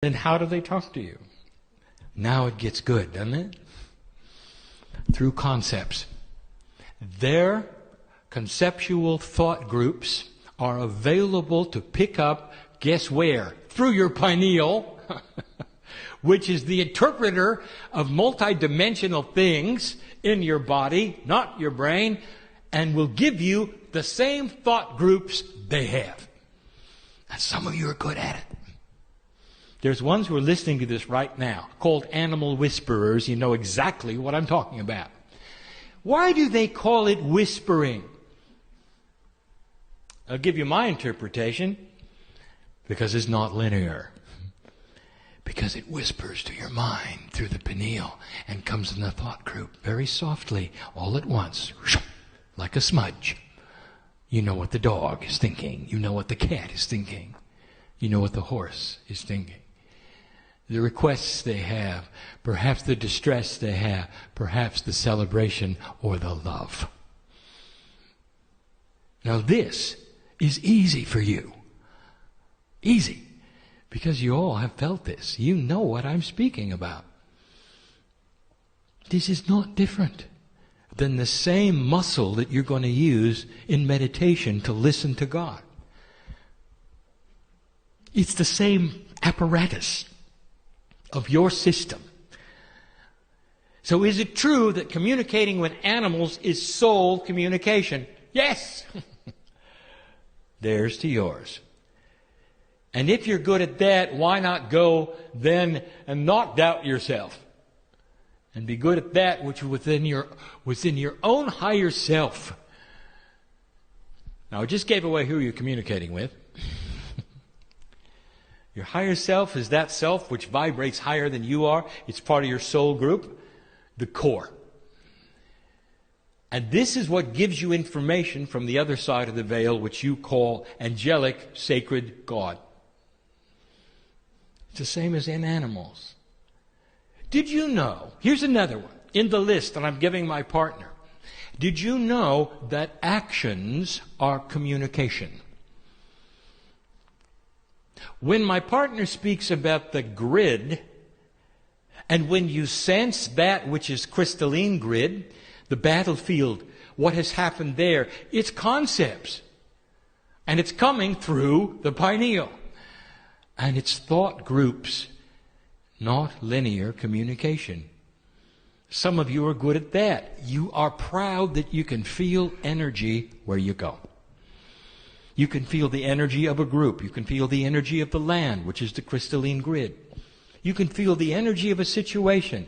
Then how do they talk to you? Now it gets good, doesn't it? Through concepts. Their conceptual thought groups are available to pick up, guess where? Through your pineal, which is the interpreter of multidimensional things in your body, not your brain, and will give you the same thought groups they have. And some of you are good at it. There's ones who are listening to this right now, called animal whisperers. You know exactly what I'm talking about. Why do they call it whispering? I'll give you my interpretation. Because it's not linear. Because it whispers to your mind through the pineal and comes in the thought group very softly, all at once, like a smudge. You know what the dog is thinking. You know what the cat is thinking. You know what the horse is thinking. The requests they have, perhaps the distress they have, perhaps the celebration or the love. Now this is easy for you. Easy. Because you all have felt this. You know what I'm speaking about. This is not different than the same muscle that you're going to use in meditation to listen to God. It's the same apparatus of your system. So is it true that communicating with animals is soul communication? Yes! There's to yours. And if you're good at that, why not go then and not doubt yourself? And be good at that which is within your own higher self. Now I just gave away who you're communicating with. Your higher self is that self which vibrates higher than you are. It's part of your soul group, the core. And this is what gives you information from the other side of the veil, which you call angelic, sacred God. It's the same as in animals. Did you know, here's another one, in the list that I'm giving my partner. Did you know that actions are communication? When my partner speaks about the grid, and when you sense that which is crystalline grid, the battlefield, what has happened there, it's concepts. And it's coming through the pineal. And it's thought groups, not linear communication. Some of you are good at that. You are proud that you can feel energy where you go. You can feel the energy of a group. You can feel the energy of the land, which is the crystalline grid. You can feel the energy of a situation.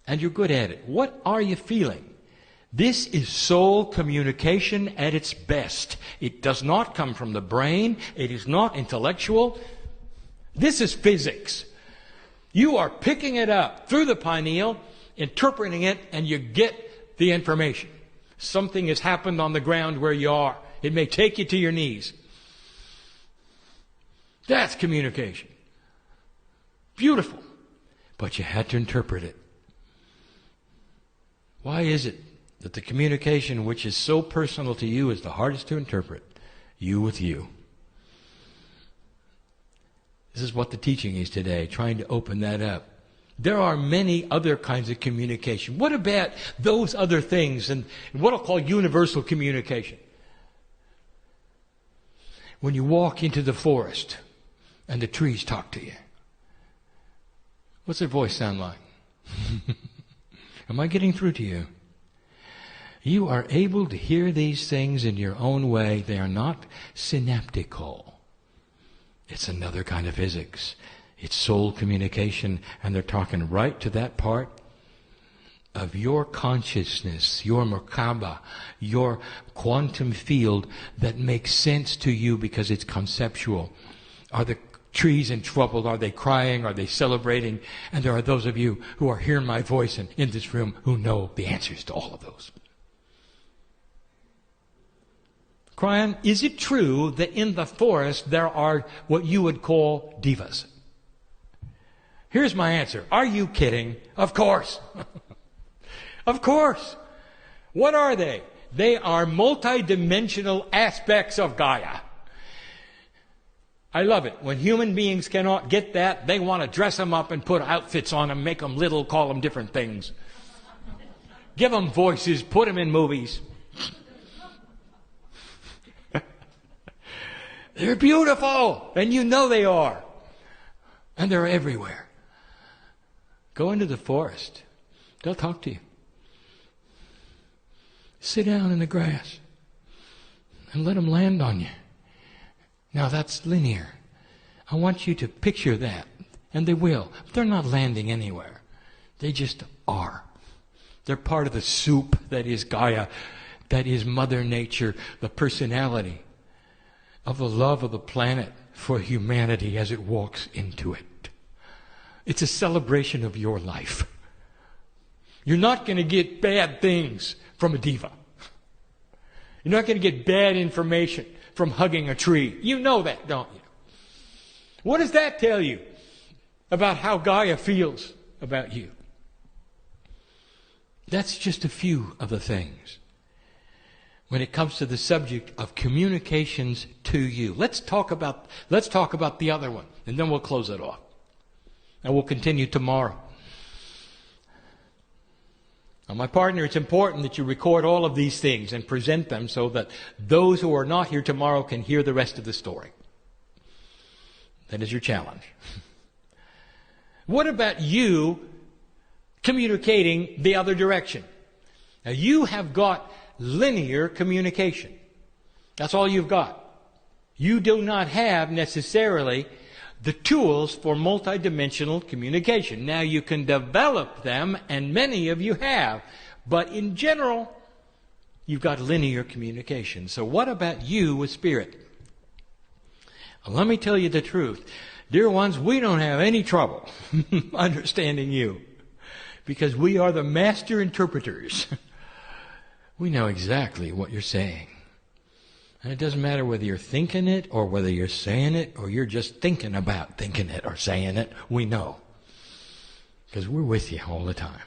And you're good at it. What are you feeling? This is soul communication at its best. It does not come from the brain. It is not intellectual. This is physics. You are picking it up through the pineal, interpreting it, and you get the information. Something has happened on the ground where you are. It may take you to your knees. That's communication. Beautiful. But you had to interpret it. Why is it that the communication which is so personal to you is the hardest to interpret? You with you. This is what the teaching is today, trying to open that up. There are many other kinds of communication. What about those other things and what I'll call universal communication? When you walk into the forest and the trees talk to you, what's their voice sound like? Am I getting through to you? You are able to hear these things in your own way. They are not synaptical. It's another kind of physics. It's soul communication, and they're talking right to that part of your consciousness, your Merkaba, your quantum field that makes sense to you because it's conceptual. Are the trees in trouble? Are they crying? Are they celebrating? And there are those of you who are hearing my voice and in this room who know the answers to all of those. Kryan, is it true that in the forest there are what you would call divas? Here's my answer. Are you kidding? Of course. Of course. What are they? They are multidimensional aspects of Gaia. I love it. When human beings cannot get that, they want to dress them up and put outfits on them, make them little, call them different things. Give them voices, put them in movies. They're beautiful, and you know they are. And they're everywhere. Go into the forest. They'll talk to you. Sit down in the grass and let them land on you. Now that's linear. I want you to picture that. And they will. They're not landing anywhere. They just are. They're part of the soup that is Gaia, that is Mother Nature, the personality of the love of the planet for humanity as it walks into it. It's a celebration of your life. You're not going to get bad things from a diva. You're not going to get bad information from hugging a tree. You know that, don't you? What does that tell you about how Gaia feels about you? That's just a few of the things. When it comes to the subject of communications to you. Let's talk about the other one, and then we'll close it off. And we'll continue tomorrow. Now, my partner, it's important that you record all of these things and present them so that those who are not here tomorrow can hear the rest of the story. That is your challenge. What about you communicating the other direction? Now, you have got linear communication. That's all you've got. You do not have necessarily the tools for multidimensional communication. Now you can develop them, and many of you have, but in general, you've got linear communication. So what about you with Spirit? Well, let me tell you the truth. Dear ones, we don't have any trouble understanding you because we are the master interpreters. We know exactly what you're saying. And it doesn't matter whether you're thinking it or whether you're saying it or you're just thinking about thinking it or saying it. We know. Because we're with you all the time.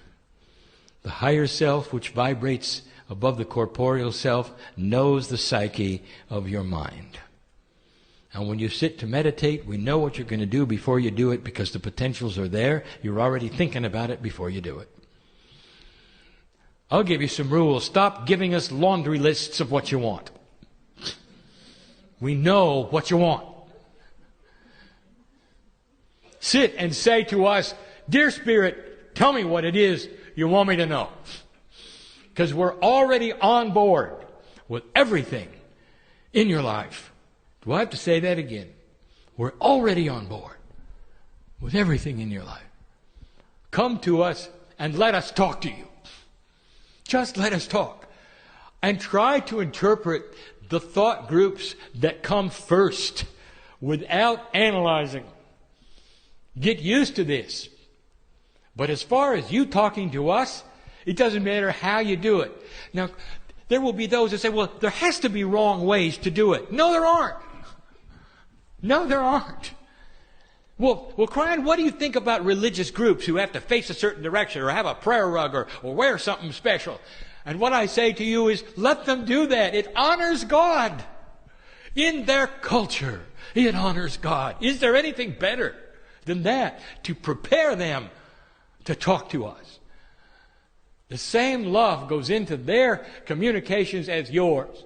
The higher self, which vibrates above the corporeal self, knows the psyche of your mind. And when you sit to meditate, we know what you're going to do before you do it because the potentials are there. You're already thinking about it before you do it. I'll give you some rules. Stop giving us laundry lists of what you want. We know what you want. Sit and say to us, Dear Spirit, tell me what it is you want me to know. Because we're already on board with everything in your life. Do I have to say that again? We're already on board with everything in your life. Come to us and let us talk to you. Just let us talk. And try to interpret the thought groups that come first without analyzing. Get used to this. But as far as you talking to us, it doesn't matter how you do it. Now, there will be those that say, well, there has to be wrong ways to do it. No, there aren't. No, there aren't. Well, Kryon, what do you think about religious groups who have to face a certain direction or have a prayer rug or wear something special? And what I say to you is, let them do that. It honors God. In their culture, it honors God. Is there anything better than that to prepare them to talk to us? The same love goes into their communications as yours.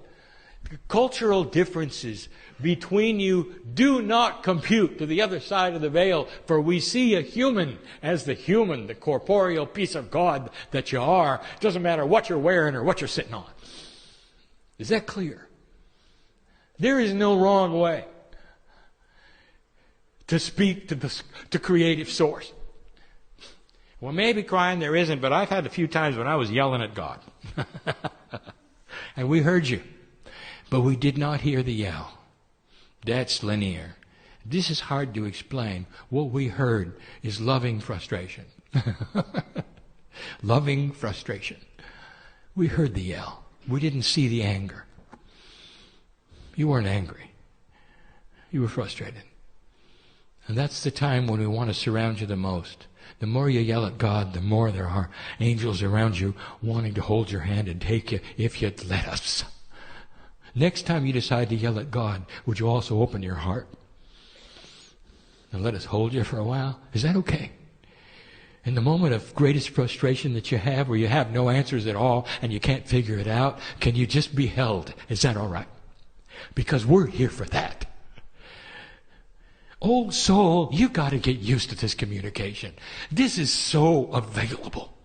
The cultural differences between you do not compute to the other side of the veil, for we see a human as the corporeal piece of God that you are. It doesn't matter what you're wearing or what you're sitting on. Is that clear? There is no wrong way to speak to creative source. Well, maybe, Kryon, there isn't, but I've had a few times when I was yelling at God. And we heard you, but we did not hear the yell. That's linear. This is hard to explain. What we heard is loving frustration. Loving frustration. We heard the yell. We didn't see the anger. You weren't angry. You were frustrated. And that's the time when we want to surround you the most. The more you yell at God, the more there are angels around you wanting to hold your hand and take you if you'd let us. Next time you decide to yell at God, would you also open your heart and let us hold you for a while? Is that okay? In the moment of greatest frustration that you have, where you have no answers at all and you can't figure it out, can you just be held? Is that all right? Because we're here for that. Old soul, you got to get used to this communication. This is so available.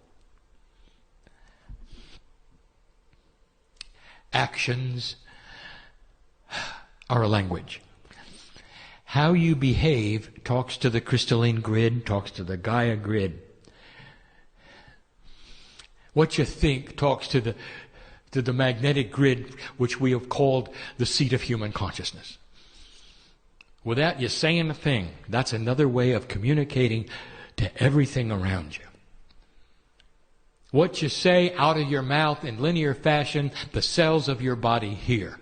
Actions are a language. How you behave talks to the crystalline grid, talks to the Gaia grid. What you think talks to the magnetic grid, which we have called the seat of human consciousness. Without you saying a thing, that's another way of communicating to everything around you. What you say out of your mouth in linear fashion, the cells of your body hear.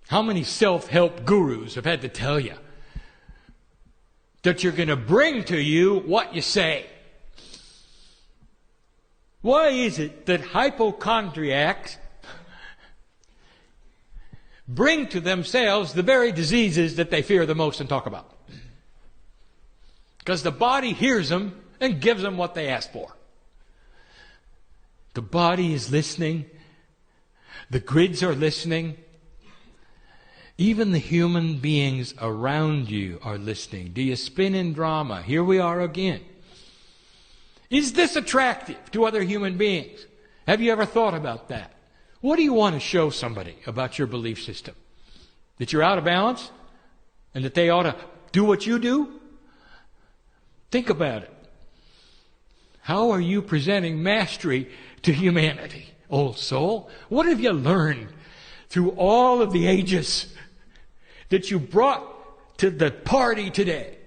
How many self-help gurus have had to tell you that you're going to bring to you what you say? Why is it that hypochondriacs bring to themselves the very diseases that they fear the most and talk about? Because the body hears them and gives them what they ask for. The body is listening. The grids are listening. Even the human beings around you are listening. Do you spin in drama? Here we are again. Is this attractive to other human beings? Have you ever thought about that? What do you want to show somebody about your belief system? That you're out of balance? And that they ought to do what you do? Think about it. How are you presenting mastery to humanity, old soul? What have you learned through all of the ages that you brought to the party today?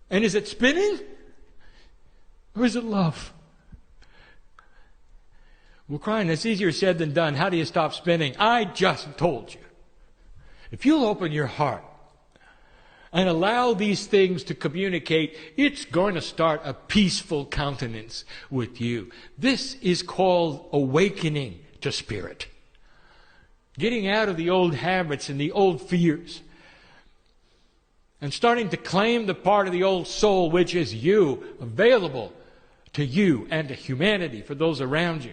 And is it spinning? Or is it love? Well, crying, it's easier said than done. How do you stop spinning? I just told you. If you'll open your heart and allow these things to communicate, it's going to start a peaceful countenance with you. This is called awakening to spirit. Getting out of the old habits and the old fears. And starting to claim the part of the old soul which is you, available to you and to humanity, for those around you.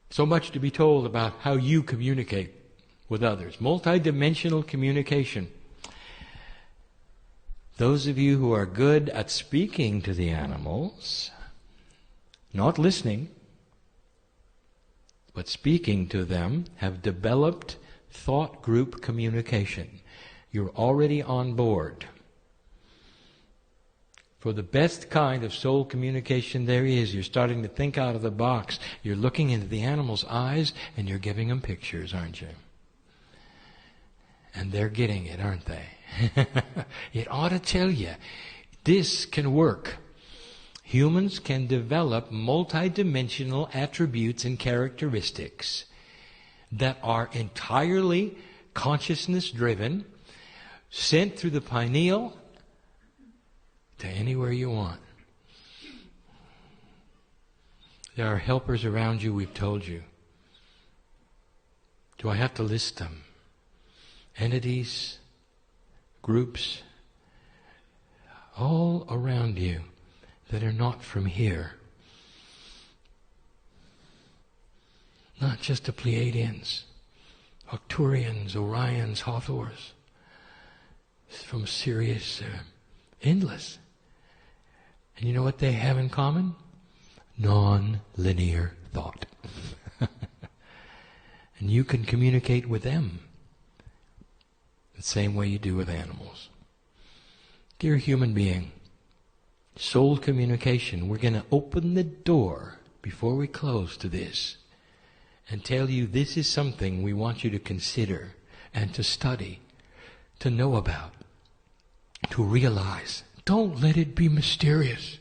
So much to be told about how you communicate with others. Multidimensional communication. Those of you who are good at speaking to the animals, not listening, but speaking to them, have developed thought group communication. You're already on board. For the best kind of soul communication there is, you're starting to think out of the box. You're looking into the animal's eyes and you're giving them pictures, aren't you? And they're getting it, aren't they? It ought to tell you, this can work. Humans can develop multidimensional attributes and characteristics that are entirely consciousness-driven, sent through the pineal to anywhere you want. There are helpers around you, we've told you. Do I have to list them? Entities, groups, all around you that are not from here. Not just the Pleiadians, Arcturians, Orions, Hathors, from Sirius, endless. And you know what they have in common? Non-linear thought. And you can communicate with them the same way you do with animals. Dear human being, soul communication, we're going to open the door before we close to this and tell you this is something we want you to consider and to study, to know about, to realize. Don't let it be mysterious.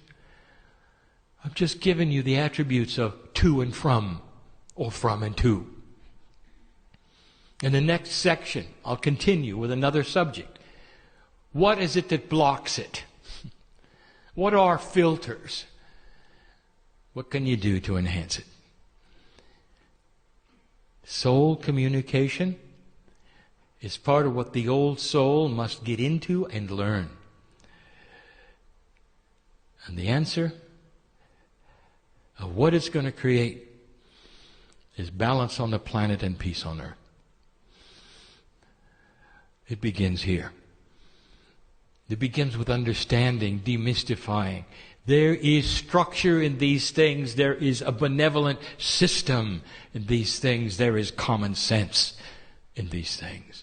I've just given you the attributes of to and from, or from and to. In the next section, I'll continue with another subject. What is it that blocks it? What are filters? What can you do to enhance it? Soul communication is part of what the old soul must get into and learn. And the answer of what it's going to create is balance on the planet and peace on earth. It begins here. It begins with understanding, demystifying. There is structure in these things. There is a benevolent system in these things. There is common sense in these things.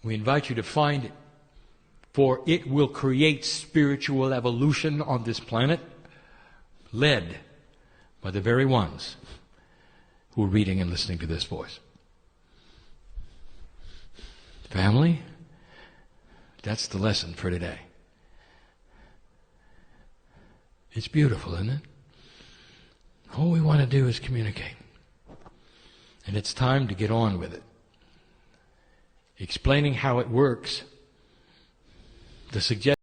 We invite you to find it, for it will create spiritual evolution on this planet, led by the very ones who are reading and listening to this voice. Family, that's the lesson for today. It's beautiful, isn't it? All we want to do is communicate. And it's time to get on with it. Explaining how it works, the suggestion